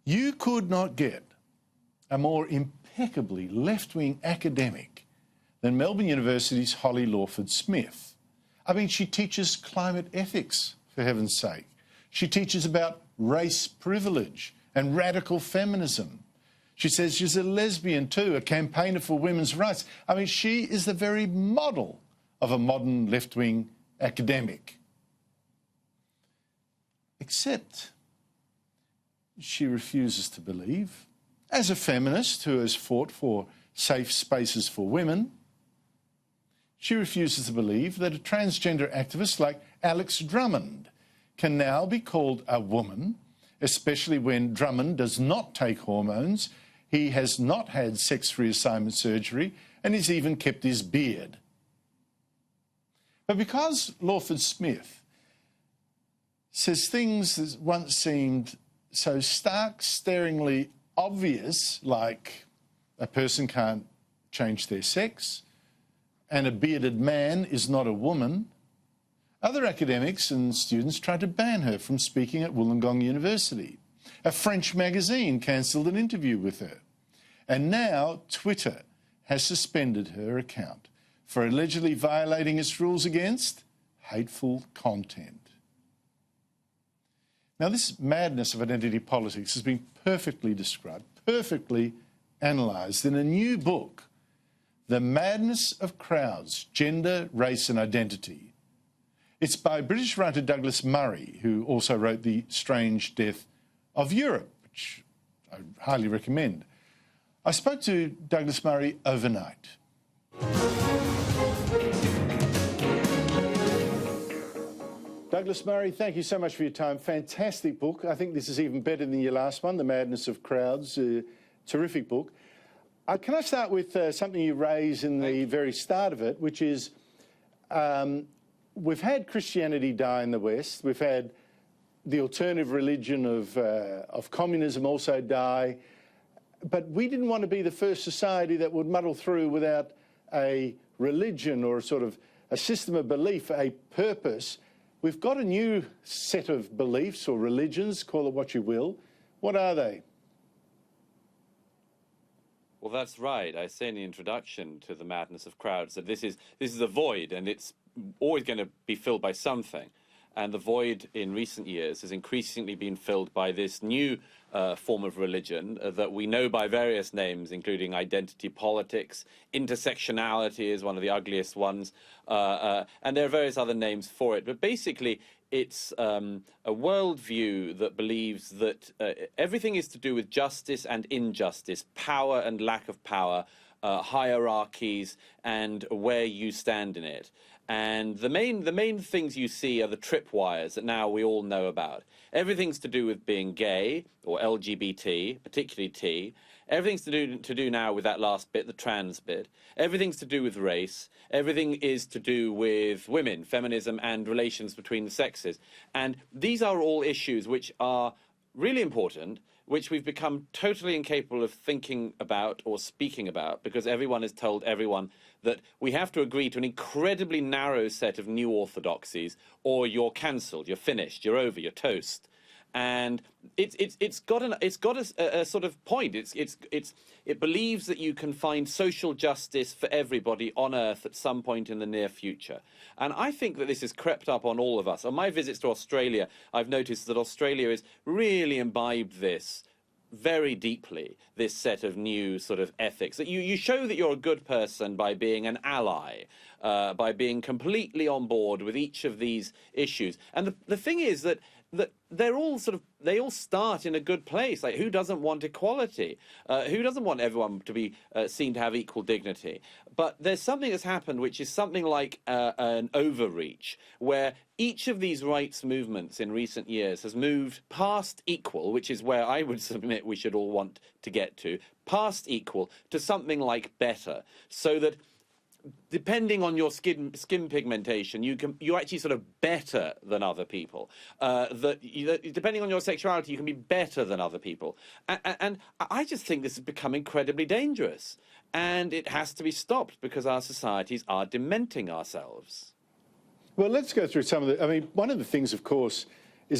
You could not get a more impeccably left-wing academic than Melbourne University's Holly Lawford-Smith. I mean, she teaches climate ethics, for heaven's sake. She teaches about race privilege and radical feminism. She says she's a lesbian too, a campaigner for women's rights. I mean, she is the very model of a modern left-wing academic. Except she refuses to believe, as a feminist who has fought for safe spaces for women, she refuses to believe that a transgender activist like Alex Drummond can now be called a woman, especially when Drummond does not take hormones, he has not had sex reassignment surgery, and he's even kept his beard. But because Lawford-Smith says things that once seemed so stark, staringly obvious, like a person can't change their sex and a bearded man is not a woman, other academics and students tried to ban her from speaking at Wollongong University. A French magazine cancelled an interview with her. And now Twitter has suspended her account for allegedly violating its rules against hateful content. Now, this madness of identity politics has been perfectly described, perfectly analysed in a new book, The Madness of Crowds, Gender, Race and Identity. It's by British writer Douglas Murray, who also wrote The Strange Death of Europe, which I highly recommend. I spoke to Douglas Murray overnight. Douglas Murray, thank you so much for your time. Fantastic book. I think this is even better than your last one, The Madness of Crowds. Terrific book. Can I start with something you raise in the very start of it, which is we've had Christianity die in the West. We've had the alternative religion of communism also die. But we didn't want to be the first society that would muddle through without a religion or a sort of a system of belief, a purpose. We've got a new set of beliefs or religions, call it what you will. What are they? Well, that's right. I say in the introduction to The Madness of Crowds that this is a void, and it's always going to be filled by something. And the void in recent years has increasingly been filled by this new form of religion that we know by various names, including identity politics. Intersectionality is one of the ugliest ones. And there are various other names for it. But basically, it's a worldview that believes that everything is to do with justice and injustice, power and lack of power, hierarchies, and where you stand in it. And the main things you see are the tripwires that now we all know about. Everything's to do with being gay or LGBT, particularly T. Everything's to do now with that last bit, the trans bit. Everything's to do with race. Everything is to do with women, feminism, and relations between the sexes. And these are all issues which are really important, which we've become totally incapable of thinking about or speaking about, because everyone has told everyone that we have to agree to an incredibly narrow set of new orthodoxies, or you're cancelled, you're finished, you're over, you're toast. And it's got a sort of point. It believes that you can find social justice for everybody on Earth at some point in the near future. And I think that this has crept up on all of us. On my visits to Australia, I've noticed that Australia has really imbibed this very deeply, this set of new sort of ethics. That you show that you're a good person by being an ally, by being completely on board with each of these issues. And the thing is that they're all they all start in a good place. Like, who doesn't want equality? Who doesn't want everyone to be seen to have equal dignity? But there's something that's happened, which is something like an overreach, where each of these rights movements in recent years has moved past equal, which is where I would submit we should all want to get to, past equal to something like better, so that depending on your skin pigmentation, you're actually sort of better than other people. Depending on your sexuality, you can be better than other people. And I just think this has become incredibly dangerous. And it has to be stopped because our societies are dementing ourselves. Well, let's go through some of the... I mean, one of the things, of course,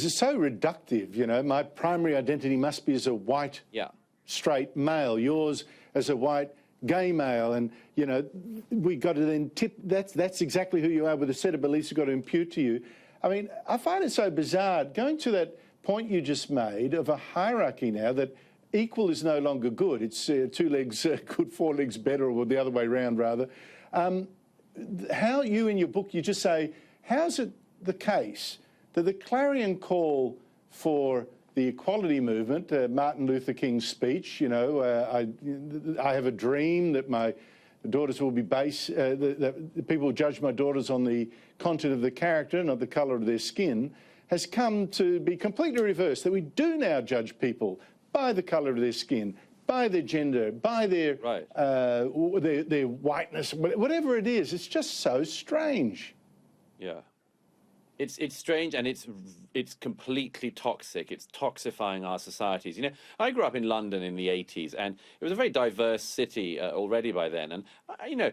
is so reductive. You know, my primary identity must be as a white, straight male. Yours as a white gay male, and you know, we got to then tip. That's exactly who you are with a set of beliefs we've got to impute to you. I mean, I find it so bizarre going to that point you just made of a hierarchy now that equal is no longer good. It's 2 legs good, 4 legs better, or the other way around rather. How you in your book, you just say, how's it the case that the clarion call for the equality movement, Martin Luther King's speech, you know, I have a dream that my daughters will be that people will judge my daughters on the content of the character, not the colour of their skin, has come to be completely reversed, that we do now judge people by the colour of their skin, by their gender, by their their whiteness, whatever it is. It's just so strange. Yeah. It's strange, and it's completely toxic. It's toxifying our societies. You know, I grew up in London in the 80s, and it was a very diverse city already by then. And you know,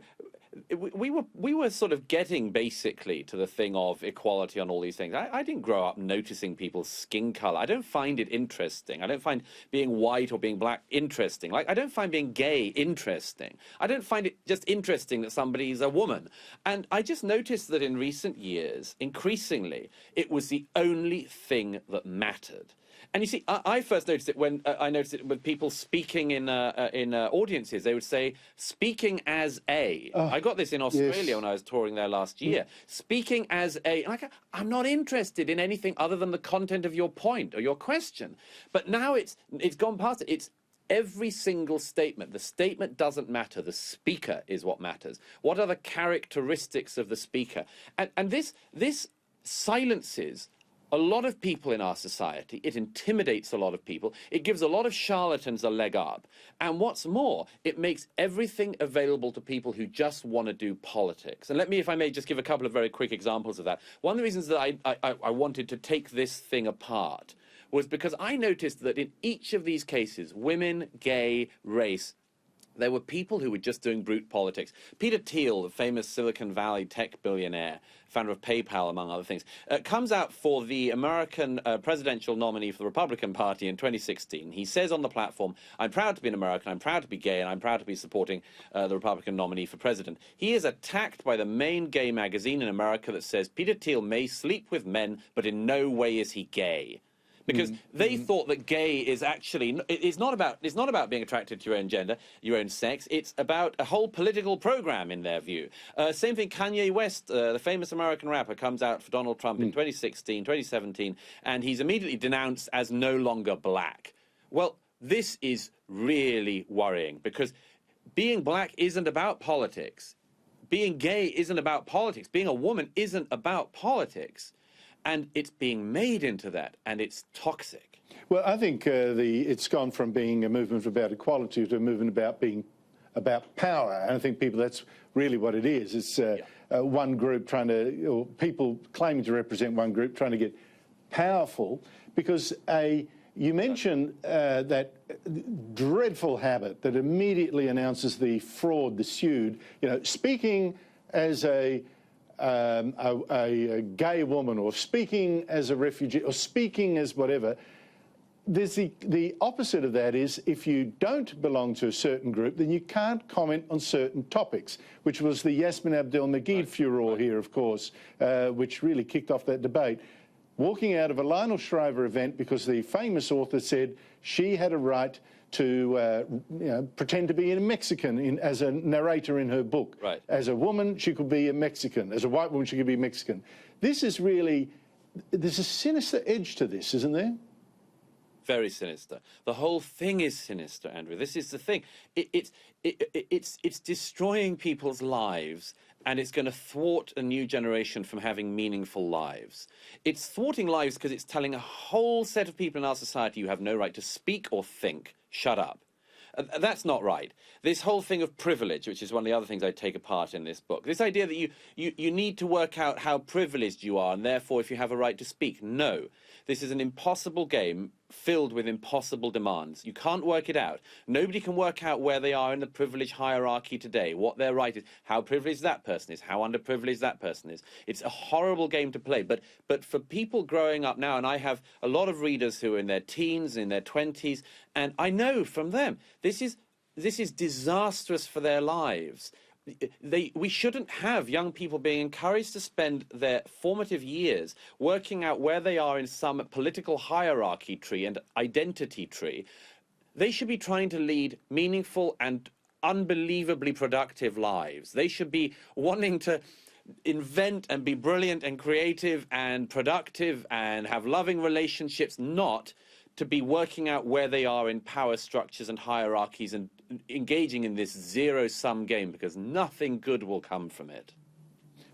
we were sort of getting basically to the thing of equality on all these things. I didn't grow up noticing people's skin color. I don't find it interesting. I don't find being white or being black interesting. Like, I don't find being gay interesting. I don't find it just interesting that somebody's a woman. And I just noticed that in recent years, increasingly, it was the only thing that mattered. And you see, I first noticed it when I noticed it with people speaking in audiences. They would say, speaking as a. I got this in Australia when I was touring there last year. Speaking as a. And I'm not interested in anything other than the content of your point or your question. But now it's gone past it. It's every single statement. The statement doesn't matter. The speaker is what matters. What are the characteristics of the speaker? And this silences a lot of people in our society. It intimidates a lot of people. It gives a lot of charlatans a leg up. And what's more, it makes everything available to people who just want to do politics. And let me, if I may, just give a couple of very quick examples of that. One of the reasons that I wanted to take this thing apart was because I noticed that in each of these cases, women, gay, race, there were people who were just doing brute politics. Peter Thiel, the famous Silicon Valley tech billionaire, founder of PayPal, among other things, comes out for the American presidential nominee for the Republican Party in 2016. He says on the platform, I'm proud to be an American, I'm proud to be gay, and I'm proud to be supporting the Republican nominee for president. He is attacked by the main gay magazine in America that says Peter Thiel may sleep with men, but in no way is he gay. Because they thought that gay is actually, it's not about being attracted to your own gender, your own sex. It's about a whole political program in their view. Same thing, Kanye West, the famous American rapper, comes out for Donald Trump in 2016, 2017, and he's immediately denounced as no longer black. Well, this is really worrying, because being black isn't about politics. Being gay isn't about politics. Being a woman isn't about politics. And it's being made into that, and it's toxic. Well, I think it's gone from being a movement about equality to a movement about power. And I think that's really what it is. It's one group trying to, or people claiming to represent one group trying to get powerful. Because you mentioned that dreadful habit that immediately announces the fraud, the sued. You know, speaking as a gay woman, or speaking as a refugee, or speaking as whatever. There's the opposite of that is, if you don't belong to a certain group, then you can't comment on certain topics, which was the Yasmin Abdel-Magid furore here, of course, which really kicked off that debate. Walking out of a Lionel Shriver event because the famous author said she had a right to pretend to be a Mexican as a narrator in her book. Right. As a woman, she could be a Mexican. As a white woman, she could be Mexican. This is really, there's a sinister edge to this, isn't there? Very sinister. The whole thing is sinister, Andrew. This is the thing. It's destroying people's lives, and it's going to thwart a new generation from having meaningful lives. It's thwarting lives because it's telling a whole set of people in our society you have no right to speak or think. Shut up. That's not right. This whole thing of privilege, which is one of the other things I take apart in this book, this idea that you need to work out how privileged you are, and therefore if you have a right to speak. No. This is an impossible game filled with impossible demands. You can't work it out. Nobody can work out where they are in the privilege hierarchy today, what their right is, how privileged that person is, how underprivileged that person is. It's a horrible game to play. But for people growing up now, and I have a lot of readers who are in their teens, in their 20s, and I know from them, this is disastrous for their lives. We shouldn't have young people being encouraged to spend their formative years working out where they are in some political hierarchy tree and identity tree. They should be trying to lead meaningful and unbelievably productive lives. They should be wanting to invent and be brilliant and creative and productive and have loving relationships, not to be working out where they are in power structures and hierarchies and engaging in this zero-sum game, because nothing good will come from it.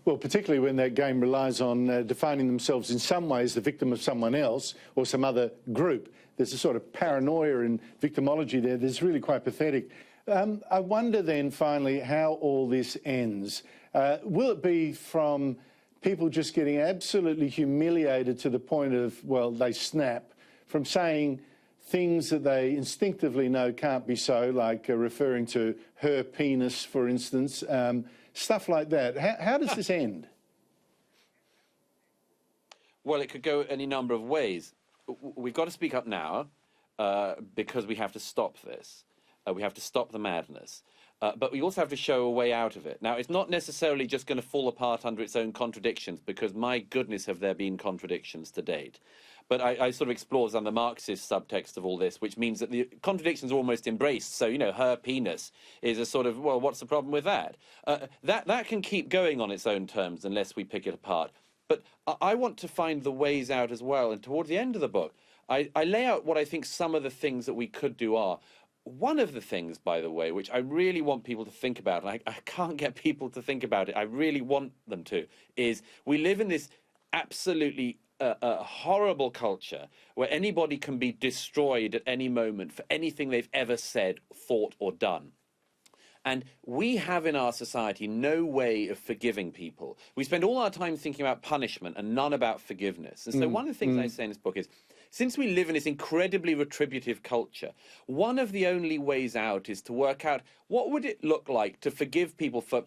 Well, particularly when that game relies on defining themselves in some ways the victim of someone else or some other group. There's a sort of paranoia and victimology there that's really quite pathetic. I wonder then, finally, how all this ends. Will it be from people just getting absolutely humiliated to the point of, well, they snap, from saying things that they instinctively know can't be so, like referring to her penis, for instance, stuff like that? How does this end? Well, it could go any number of ways. We've got to speak up now because we have to stop this. We have to stop the madness. But we also have to show a way out of it. Now, it's not necessarily just going to fall apart under its own contradictions, because, my goodness, have there been contradictions to date. But I sort of explore on the Marxist subtext of all this, which means that the contradictions are almost embraced. So, you know, her penis is a sort of, well, what's the problem with that? That can keep going on its own terms unless we pick it apart. But I want to find the ways out as well. And toward the end of the book, I lay out what I think some of the things that we could do are. One of the things, by the way, which I really want people to think about, and I can't get people to think about it, I really want them to, is we live in this absolutely a horrible culture where anybody can be destroyed at any moment for anything they've ever said, thought, or done. And we have in our society no way of forgiving people. We spend all our time thinking about punishment and none about forgiveness. And so one of the things I say in this book is, since we live in this incredibly retributive culture, one of the only ways out is to work out what would it look like to forgive people for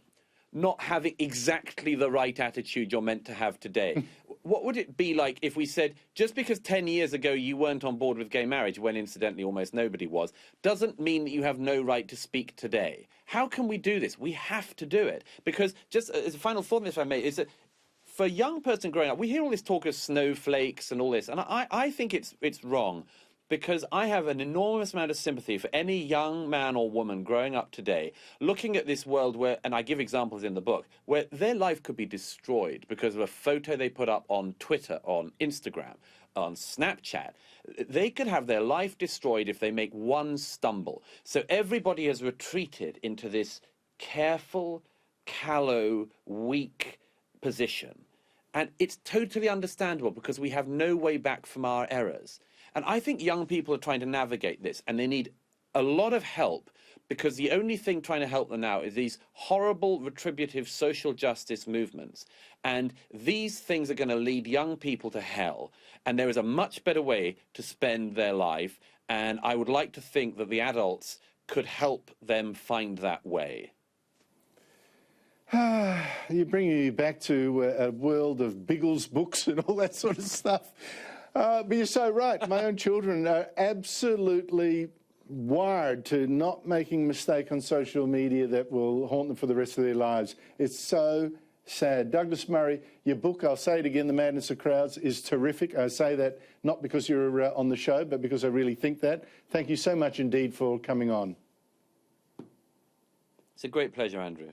not having exactly the right attitude you're meant to have today. What would it be like if we said, just because 10 years ago you weren't on board with gay marriage, when incidentally almost nobody was, doesn't mean that you have no right to speak today? How can we do this? We have to do it. Because, just as a final thought, if I may, is that for a young person growing up, we hear all this talk of snowflakes and all this, and I think it's wrong. Because I have an enormous amount of sympathy for any young man or woman growing up today, looking at this world where, and I give examples in the book, where their life could be destroyed because of a photo they put up on Twitter, on Instagram, on Snapchat. They could have their life destroyed if they make one stumble. So everybody has retreated into this careful, callow, weak position. And it's totally understandable because we have no way back from our errors. And I think young people are trying to navigate this, and they need a lot of help, because the only thing trying to help them now is these horrible, retributive social justice movements. And these things are going to lead young people to hell. And there is a much better way to spend their life. And I would like to think that the adults could help them find that way. You're bringing me back to a world of Biggles books and all that sort of stuff. But you're so right. My own children are absolutely wired to not making a mistake on social media that will haunt them for the rest of their lives. It's so sad. Douglas Murray, your book, I'll say it again, The Madness of Crowds, is terrific. I say that not because you're on the show, but because I really think that. Thank you so much indeed for coming on. It's a great pleasure, Andrew.